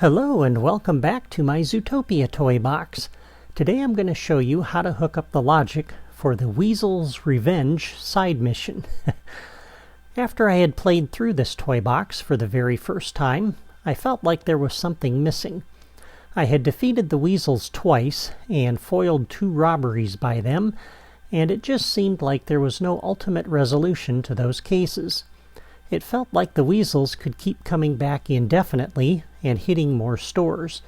Hello and welcome back to my Zootopia toy box. Today I'm going to show you how to hook up the logic for the Weasels Revenge side mission. After I had played through this toy box for the very first time, I felt like there was something missing. I had defeated the Weasels twice and foiled 2 robberies by them, and it just seemed like there was no ultimate resolution to those cases. It felt like the Weasels could keep coming back indefinitely and hitting more stores,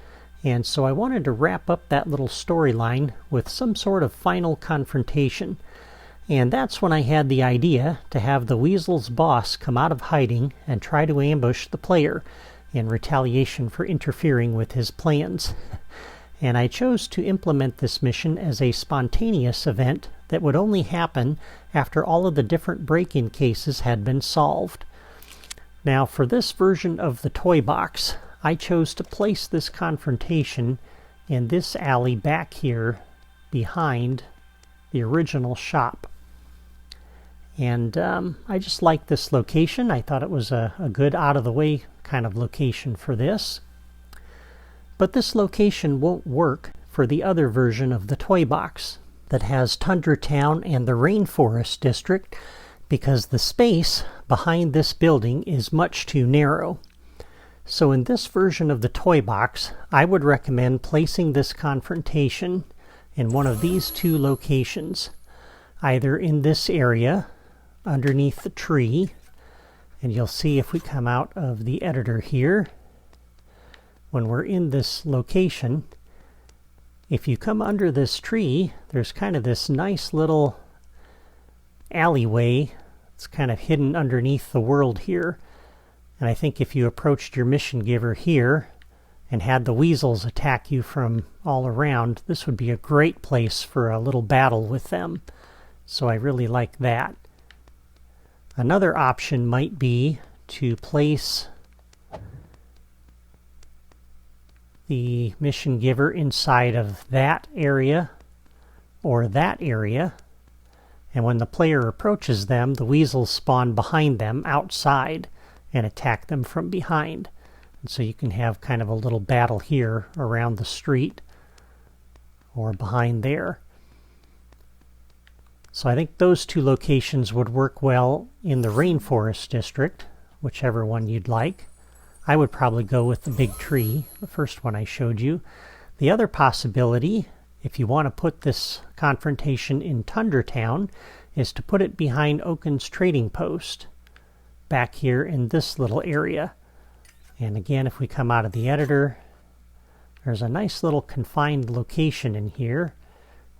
and so I wanted to wrap up that little storyline with some sort of final confrontation. And that's when I had the idea to have the Weasels' boss come out of hiding and try to ambush the player in retaliation for interfering with his plans. And I chose to implement this mission as a spontaneous event that would only happen after all of the different break-in cases had been solved. Now, for this version of the toy box, I chose to place this confrontation in this alley back here behind the original shop. And I just liked this location. I thought it was a good out-of-the-way kind of location for this. But this location won't work for the other version of the toy box that has Tundra Town and the Rainforest District, because the space behind this building is much too narrow. So in this version of the toy box, I would recommend placing this confrontation in one of these 2 locations, either in this area underneath the tree, and you'll see if we come out of the editor here, when we're in this location, if you come under this tree, there's kind of this nice little alleyway. It's kind of hidden underneath the world here. And I think if you approached your mission giver here and had the Weasels attack you from all around, this would be a great place for a little battle with them. So I really like that. Another option might be to place the mission giver inside of that area or that area. And when the player approaches them, the Weasels spawn behind them outside and attack them from behind. And so you can have kind of a little battle here around the street or behind there. So I think those 2 locations would work well in the Rainforest District, whichever one you'd like. I would probably go with the big tree, the first one I showed you. The other possibility, if you want to put this confrontation in Tundra Town, is to put it behind Oaken's trading post back here in this little area. And again, if we come out of the editor, there's a nice little confined location in here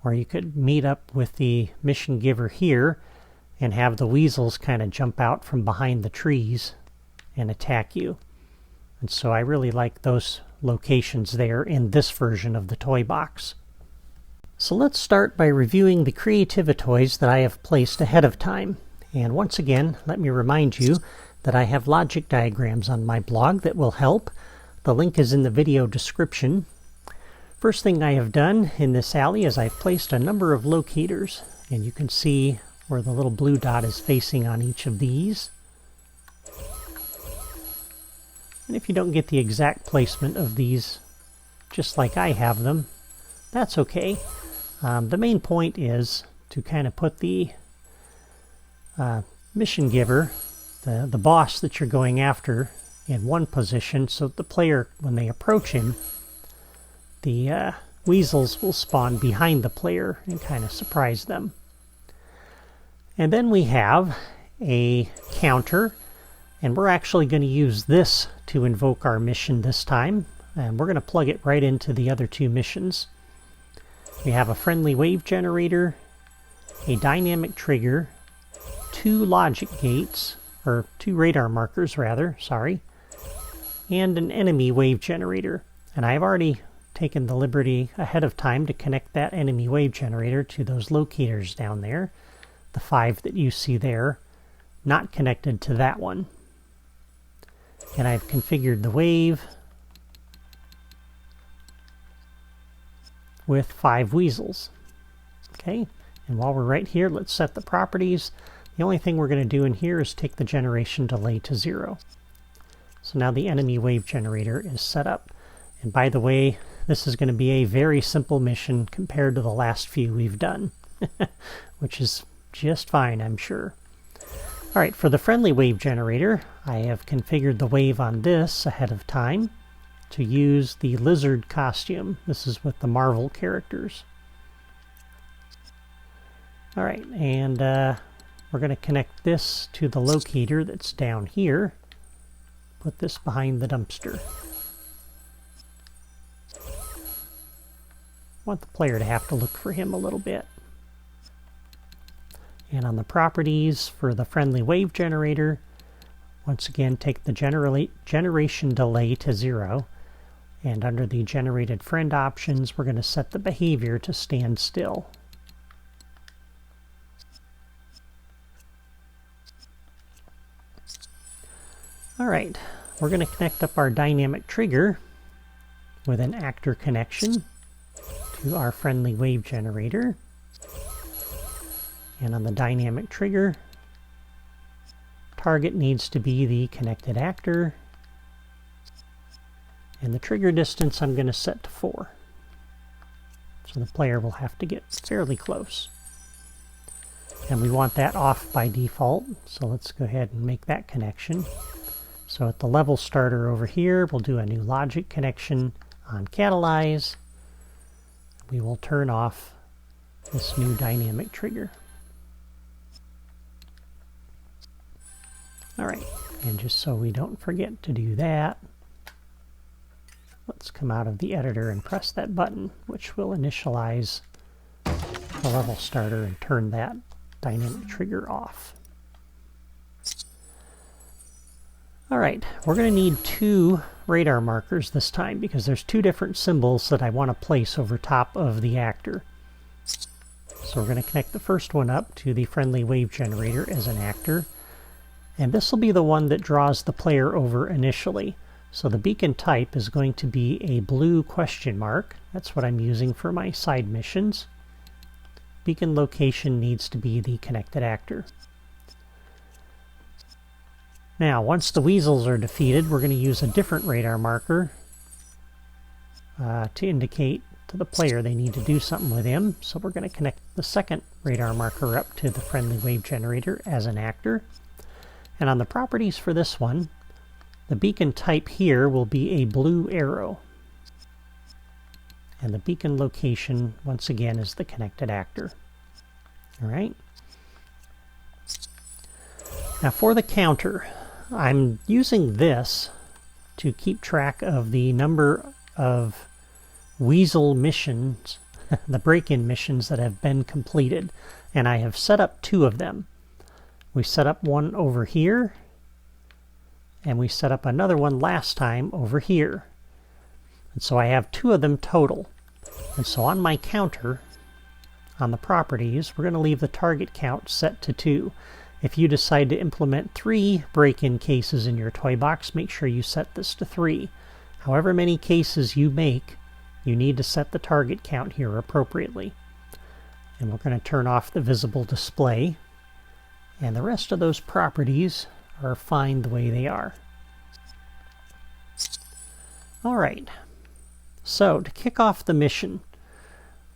where you could meet up with the mission giver here and have the Weasels kind of jump out from behind the trees and attack you. And so I really like those locations there in this version of the toy box. So let's start by reviewing the Creativitoys that I have placed ahead of time. And once again, let me remind you that I have logic diagrams on my blog that will help. The link is in the video description. First thing I have done in this alley is I've placed a number of locators, and you can see where the little blue dot is facing on each of these. And if you don't get the exact placement of these just like I have them, that's okay. The main point is to kind of put the mission giver, the boss that you're going after, in one position so that the player, when they approach him, the Weasels will spawn behind the player and kind of surprise them. And then we have a counter, and we're actually going to use this to invoke our mission this time, and we're going to plug it right into the other 2 missions. We have a friendly wave generator, a dynamic trigger, 2 logic gates, or 2 radar markers rather, sorry, and an enemy wave generator. And I've already taken the liberty ahead of time to connect that enemy wave generator to those locators down there, the 5 that you see there, not connected to that one. And I've configured the wave with 5 Weasels. Okay, and while we're right here, let's set the properties. The only thing we're going to do in here is take the generation delay to 0. So now the enemy wave generator is set up. And by the way, this is going to be a very simple mission compared to the last few we've done, which is just fine, I'm sure. Alright, for the friendly wave generator, I have configured the wave on this ahead of time to use the lizard costume. This is with the Marvel characters. Alright, and we're going to connect this to the locator that's down here. Put this behind the dumpster. Want the player to have to look for him a little bit. And on the properties for the friendly wave generator, once again take the generation delay to 0. And under the generated friend options, we're going to set the behavior to stand still. Alright, we're going to connect up our dynamic trigger with an actor connection to our friendly wave generator. And on the dynamic trigger, target needs to be the connected actor. And the trigger distance I'm going to set to 4. So the player will have to get fairly close. And we want that off by default, so let's go ahead and make that connection. So at the level starter over here, we'll do a new logic connection on catalyze. We will turn off this new dynamic trigger. Alright, and just so we don't forget to do that, let's come out of the editor and press that button, which will initialize the level starter and turn that dynamic trigger off. Alright, we're going to need 2 radar markers this time because there's 2 different symbols that I want to place over top of the actor. So we're going to connect the first one up to the friendly wave generator as an actor. And this will be the one that draws the player over initially. So the beacon type is going to be a blue question mark. That's what I'm using for my side missions. Beacon location needs to be the connected actor. Now, once the Weasels are defeated, we're going to use a different radar marker to indicate to the player they need to do something with him. So we're going to connect the second radar marker up to the friendly wave generator as an actor. And on the properties for this one, the beacon type here will be a blue arrow. And the beacon location, once again, is the connected actor. All right. Now for the counter, I'm using this to keep track of the number of Weasel missions, the break-in missions that have been completed. And I have set up 2 of them. We set up one over here, and we set up another one last time over here. And so I have 2 of them total. And so on my counter, on the properties, we're going to leave the target count set to 2. If you decide to implement 3 break-in cases in your toy box, make sure you set this to 3. However many cases you make, you need to set the target count here appropriately. And we're going to turn off the visible display. And the rest of those properties are fine the way they are. Alright, so to kick off the mission,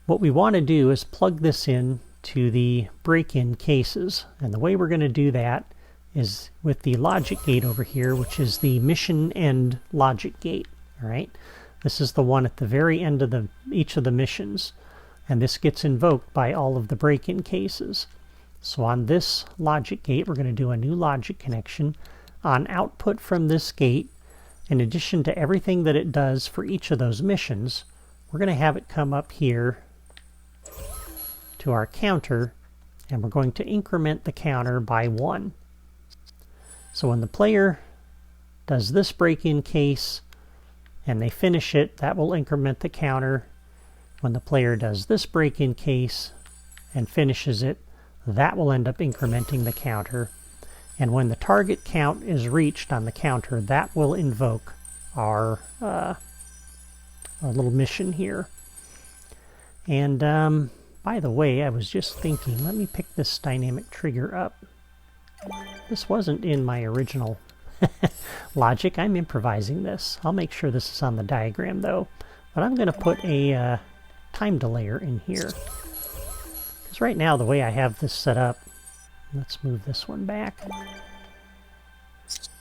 what we want to do is plug this in to the break-in cases. And the way we're going to do that is with the logic gate over here, which is the mission end logic gate. Alright, this is the one at the very end of each of the missions. And this gets invoked by all of the break-in cases. So on this logic gate, we're going to do a new logic connection. On output from this gate, in addition to everything that it does for each of those missions, we're going to have it come up here to our counter, and we're going to increment the counter by 1. So when the player does this break-in case and they finish it, that will increment the counter. When the player does this break-in case and finishes it, that will end up incrementing the counter. And when the target count is reached on the counter, that will invoke our little mission here. And by the way, I was just thinking, let me pick this dynamic trigger up. This wasn't in my original Logic, I'm improvising this. I'll make sure this is on the diagram though. But I'm going to put a time delayer in here. Because right now the way I have this set up, let's move this one back.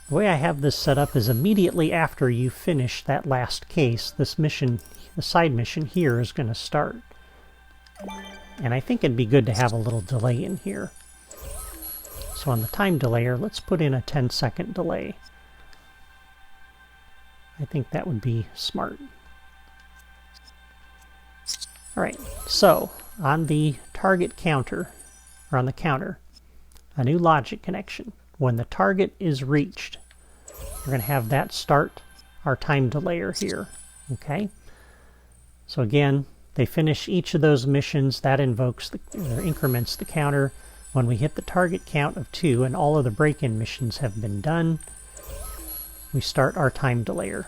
The way I have this set up is immediately after you finish that last case, this mission, the side mission here is going to start. And I think it'd be good to have a little delay in here. So on the time delayer, let's put in a 10-second delay. I think that would be smart. Alright, so on the target counter, or on the counter, a new logic connection. When the target is reached, we're going to have that start our time delayer here. Okay? So again, they finish each of those missions, that invokes or increments the counter. When we hit the target count of 2 and all of the break-in missions have been done, we start our time delayer.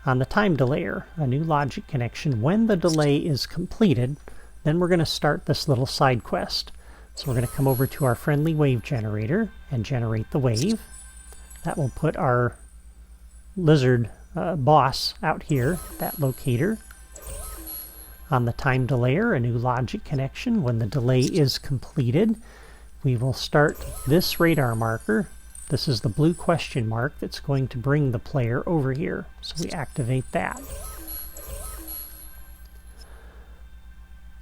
On the time delayer, a new logic connection. When the delay is completed, then we're going to start this little side quest. So we're going to come over to our friendly wave generator and generate the wave. That will put our lizard boss out here, that locator. On the time delayer, a new logic connection. When the delay is completed, we will start this radar marker. This is the blue question mark that's going to bring the player over here. So we activate that.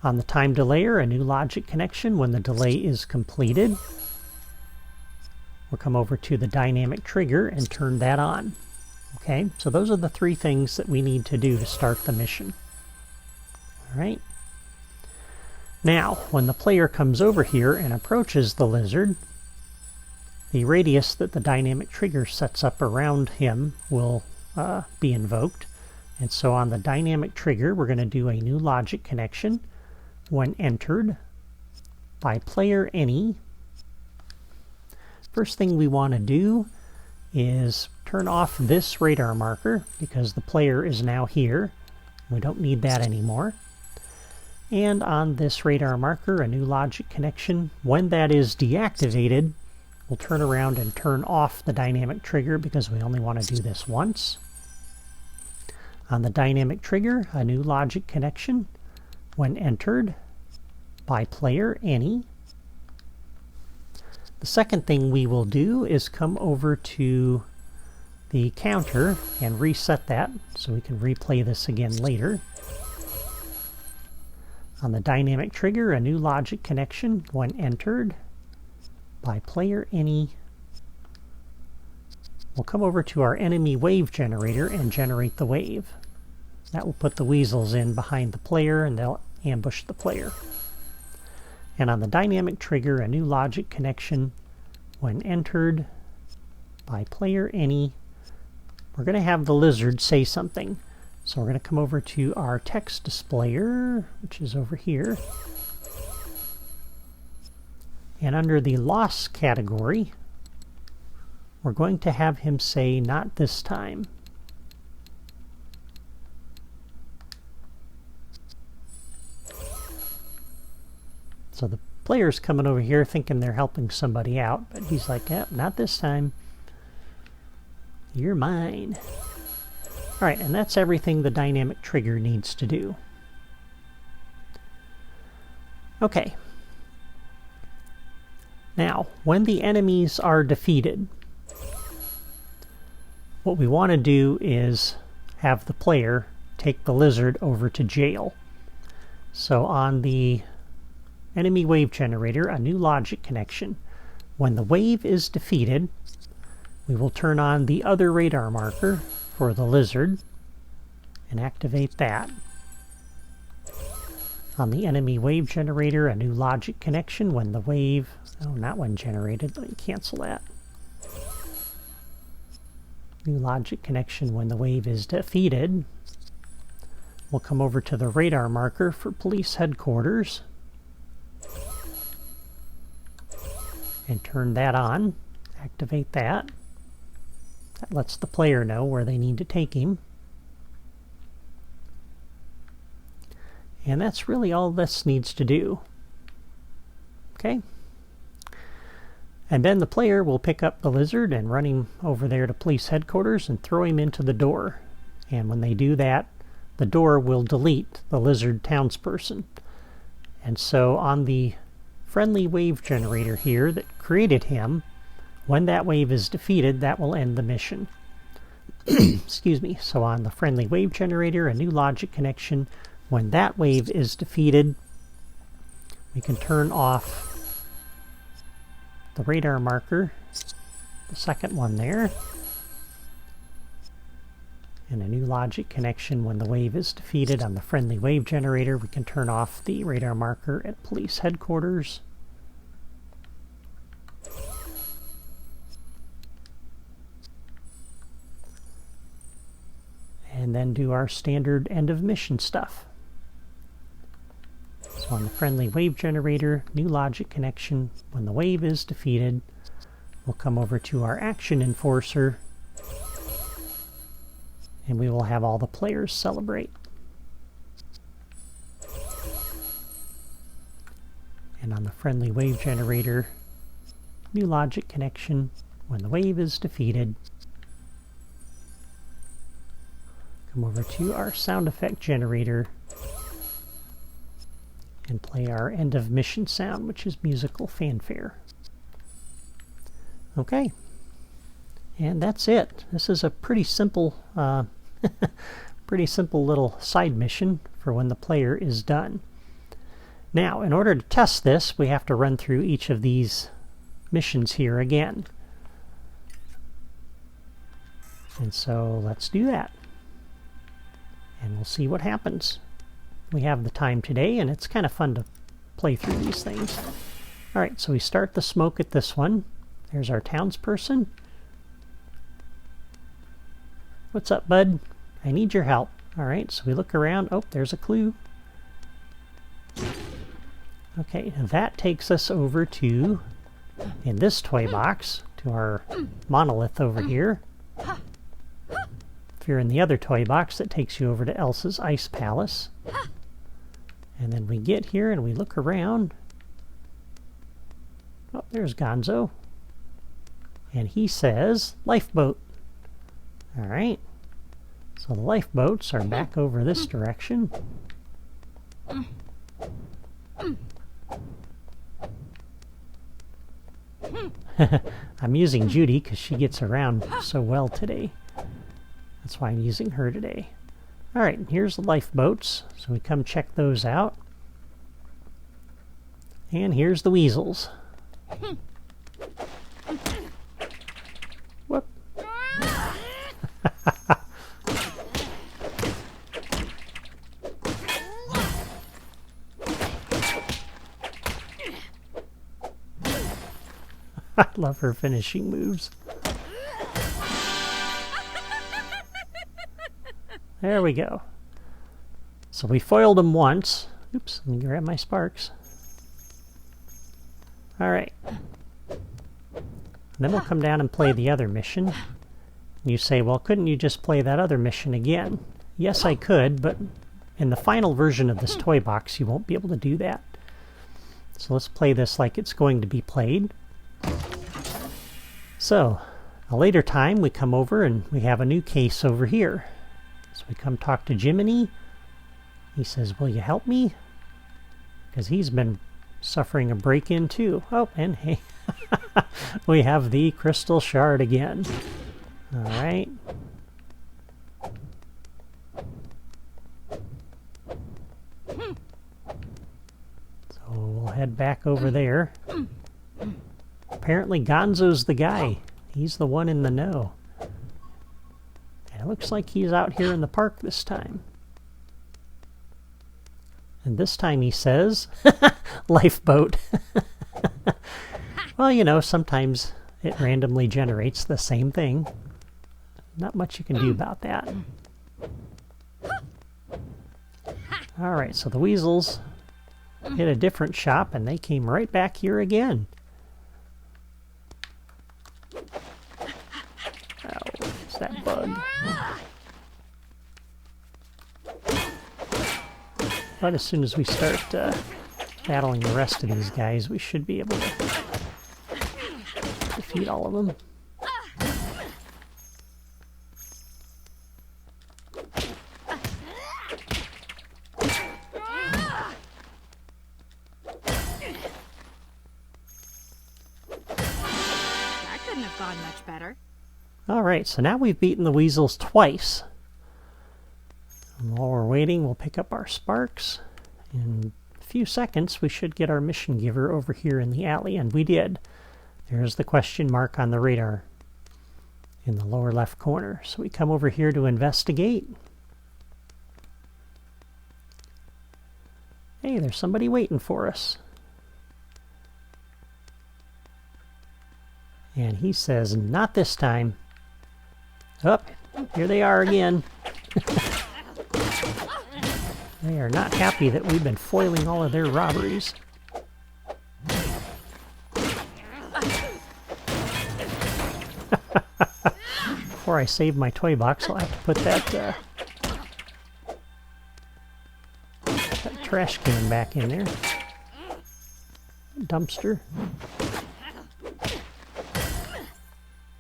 On the time delayer, a new logic connection. When the delay is completed, we'll come over to the dynamic trigger and turn that on. Okay, so those are the 3 things that we need to do to start the mission. All right. Now, when the player comes over here and approaches the lizard, the radius that the dynamic trigger sets up around him will be invoked. And so on the dynamic trigger, we're going to do a new logic connection. When entered by player any, first thing we want to do is turn off this radar marker because the player is now here. We don't need that anymore. And on this radar marker, a new logic connection. When that is deactivated, we'll turn around and turn off the dynamic trigger because we only want to do this once. On the dynamic trigger, a new logic connection. When entered by player any. The second thing we will do is come over to the counter and reset that so we can replay this again later. On the dynamic trigger, a new logic connection. When entered by player any. We'll come over to our enemy wave generator and generate the wave. That will put the weasels in behind the player and they'll ambush the player. And on the dynamic trigger, a new logic connection. When entered by player any, we're going to have the lizard say something. So we're going to come over to our text displayer, which is over here. And under the loss category, we're going to have him say, "Not this time." So the player's coming over here thinking they're helping somebody out, but he's like, "Yep, not this time. You're mine." Alright, and that's everything the dynamic trigger needs to do. Okay. Now, when the enemies are defeated, what we want to do is have the player take the lizard over to jail. So on the enemy wave generator, a new logic connection. When the wave is defeated, we will turn on the other radar marker for the lizard and activate that. On the enemy wave generator, a new logic connection. When the wave, oh, not when generated, let me cancel that. New logic connection. When the wave is defeated, we'll come over to the radar marker for police headquarters and turn that on. Activate that. That lets the player know where they need to take him. And that's really all this needs to do. Okay? And then the player will pick up the lizard and run him over there to police headquarters and throw him into the door. And when they do that, the door will delete the lizard townsperson. And so on the friendly wave generator here that created him, when that wave is defeated, that will end the mission. Excuse me. So on the friendly wave generator, a new logic connection. When that wave is defeated, we can turn off the radar marker, the second one there. And a new logic connection. When the wave is defeated on the friendly wave generator, we can turn off the radar marker at police headquarters. And then do our standard end of mission stuff. So on the friendly wave generator, new logic connection. When the wave is defeated, we'll come over to our action enforcer, and we will have all the players celebrate. And on the friendly wave generator, new logic connection. When the wave is defeated, come over to our sound effect generator and play our end of mission sound, which is musical fanfare. Okay, and that's it. This is a pretty simple little side mission for when the player is done. Now, in order to test this, we have to run through each of these missions here again. And so let's do that. And we'll see what happens. We have the time today, and it's kind of fun to play through these things. Alright, so we start the smoke at this one. There's our townsperson. What's up, bud? I need your help. Alright, so we look around. Oh, there's a clue. Okay, and that takes us over to, in this toy box, to our monolith over here. If you're in the other toy box, that takes you over to Elsa's Ice Palace. And then we get here and we look around. Oh, there's Gonzo. And he says, lifeboat. Alright. So the lifeboats are back over this direction. I'm using Judy because she gets around so well today. That's why I'm using her today. Alright, here's the lifeboats. So we come check those out. And here's the Weasels. Whoop. I love her finishing moves. There we go. So we foiled them once. Oops, let me grab my sparks. Alright. Then we'll come down and play the other mission. You say, well, couldn't you just play that other mission again? Yes, I could, but in the final version of this toy box, you won't be able to do that. So let's play this like it's going to be played. So, a later time, we come over and we have a new case over here. So we come talk to Jiminy. He says, will you help me? Because he's been suffering a break-in too. Oh, and hey, we have the crystal shard again. Alright. So we'll head back over there. Apparently Gonzo's the guy. He's the one in the know. And it looks like he's out here in the park this time. And this time he says, lifeboat. Well, you know, sometimes it randomly generates the same thing. Not much you can do about that. Alright, so the Weasels hit a different shop and they came right back here again. Oh, it's that bug. But as soon as we start battling the rest of these guys, we should be able to defeat all of them. That couldn't have gone much better. Alright, so now we've beaten the Weasels twice. And while we're waiting, we'll pick up our sparks. In a few seconds, we should get our mission giver over here in the alley, and we did. There's the question mark on the radar in the lower left corner. So we come over here to investigate. Hey, there's somebody waiting for us. And he says, not this time. Oh, here they are again. They are not happy that we've been foiling all of their robberies. Before I save my toy box, I'll have to put that trash can back in there. Dumpster.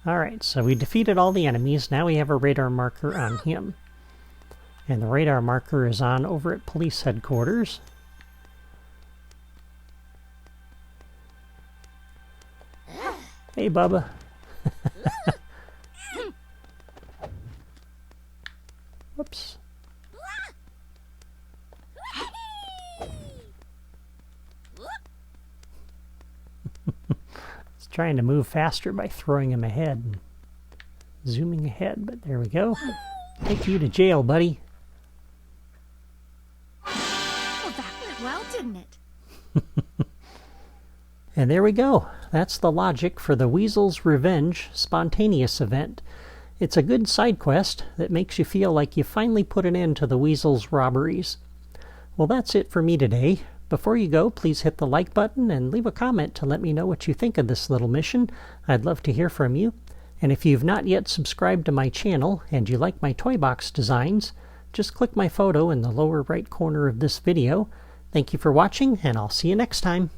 Alright, so we defeated all the enemies. Now we have a radar marker on him. And the radar marker is on over at police headquarters. Hey, Bubba. Whoops. It's trying to move faster by throwing him ahead and zooming ahead, but there we go. Take you to jail, buddy. Well, that went well, didn't it? And there we go. That's the logic for the Weasels Revenge spontaneous event. It's a good side quest that makes you feel like you finally put an end to the Weasels robberies. Well, that's it for me today. Before you go, please hit the like button and leave a comment to let me know what you think of this little mission. I'd love to hear from you. And if you've not yet subscribed to my channel and you like my toy box designs, just click my photo in the lower right corner of this video. Thank you for watching, and I'll see you next time.